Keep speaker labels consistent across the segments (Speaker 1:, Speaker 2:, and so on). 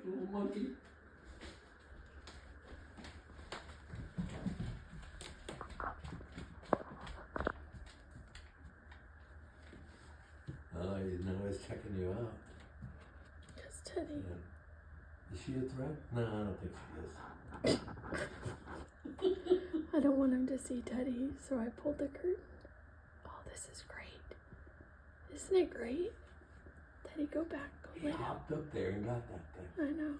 Speaker 1: Little monkey. Oh, you know he's checking you out.
Speaker 2: Yes, Teddy.
Speaker 1: Yeah. Is she a threat? No, I don't think she is.
Speaker 2: I don't want him to see Teddy, so I pulled the curtain. Oh, this is great. Isn't it great? Teddy, go back. Go
Speaker 1: He
Speaker 2: lay down.
Speaker 1: hopped up there and got that thing.
Speaker 2: I know.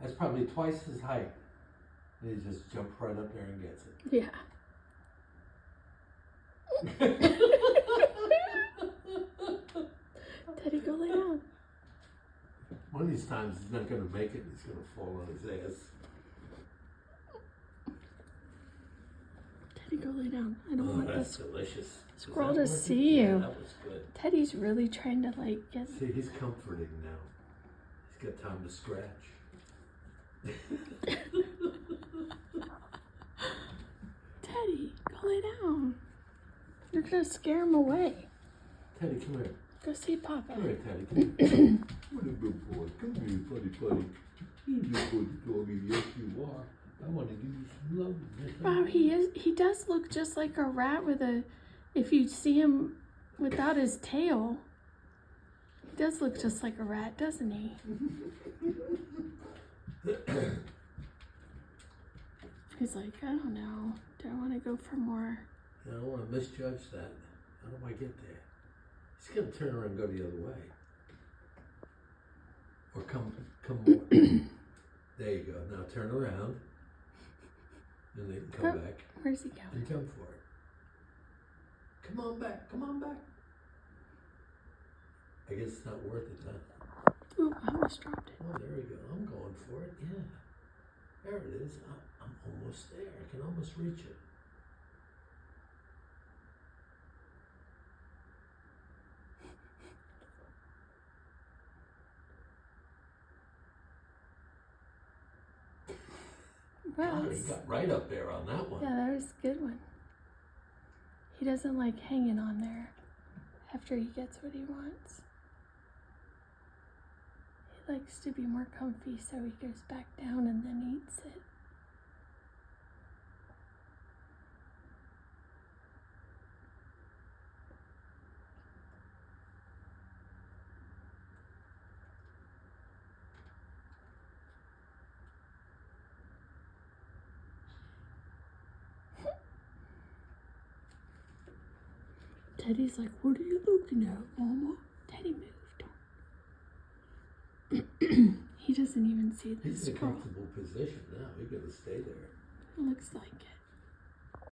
Speaker 1: That's probably twice his height. He just jumped right up there and gets it.
Speaker 2: Yeah. Teddy, go lay down.
Speaker 1: One of these times he's not going to make it. He's going to fall on his ass.
Speaker 2: Teddy, go lay down. I don't want
Speaker 1: That's
Speaker 2: this
Speaker 1: delicious.
Speaker 2: squirrel to
Speaker 1: Is that worth it?
Speaker 2: see
Speaker 1: Yeah,
Speaker 2: you.
Speaker 1: that was good.
Speaker 2: Teddy's really trying to get.
Speaker 1: See, he's comforting now. He's got time to scratch.
Speaker 2: Teddy, go lay down. You're gonna scare him away.
Speaker 1: Teddy, come here.
Speaker 2: Go see Papa.
Speaker 1: Come here, Teddy. Come here. What a good boy. Come here, buddy, buddy. You're a good doggy. Yes, you are. I want to give you some love.
Speaker 2: Wow, he does look just like a rat with a, if you see him without his tail, he does look just like a rat, doesn't he? He's like, I don't know. Do I want to go for more?
Speaker 1: I don't want to misjudge that. How do I get there? He's going to turn around and go the other way. Or come more. There you go. Now turn around. And then come back.
Speaker 2: Where's he going?
Speaker 1: And jump for it. Come on back. Come on back. I guess it's not worth it, huh?
Speaker 2: Ooh, I almost dropped it.
Speaker 1: Oh, there we go. I'm going for it. Yeah. There it is. I'm almost there. I can almost reach it.
Speaker 2: Well,
Speaker 1: God, he got right up there on that one.
Speaker 2: yeah, that was a good one. He doesn't like hanging on there after he gets what he wants. He likes to be more comfy, so he goes back down and then eats it. Teddy's like, what are you looking at, Mama? Teddy moved. He doesn't even see the
Speaker 1: He's in a
Speaker 2: squirrel.
Speaker 1: comfortable position now. He's going to stay there.
Speaker 2: It looks like it.